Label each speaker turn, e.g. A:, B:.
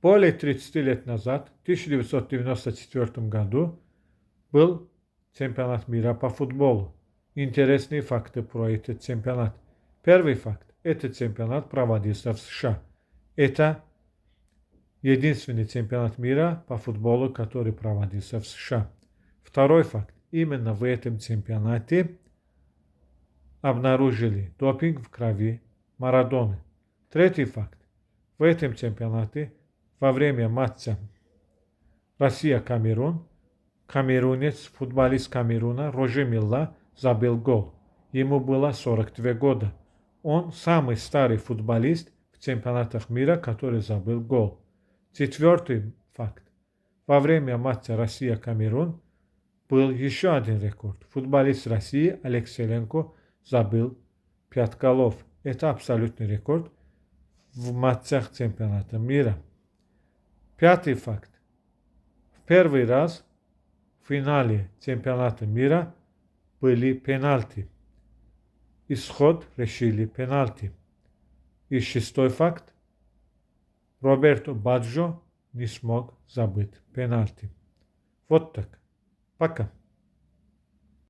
A: Более 30 лет назад, в 1994 году, был чемпионат мира по футболу. Интересные факты про этот чемпионат. Первый факт. Этот чемпионат проводился в США. Это единственный чемпионат мира по футболу, который проводился в США. Второй факт. Именно в этом чемпионате обнаружили допинг в крови Марадоны. Третий факт. В этом чемпионате во время матча Россия-Камерун камерунец, футболист Камеруна Роже Милла забил гол. Ему было 42 года. Он самый старый футболист в чемпионатах мира, который забил гол. Четвертый факт. Во время матча Россия-Камерун был еще один рекорд. Футболист России Алексеенко забил 5 голов. Это абсолютный рекорд в матчах чемпионата мира. Пятый факт. В первый раз в финале чемпионата мира были пенальти. Исход решили пенальти. И шестой факт. Роберто Баджо не смог забыть пенальти. Вот так. Пока.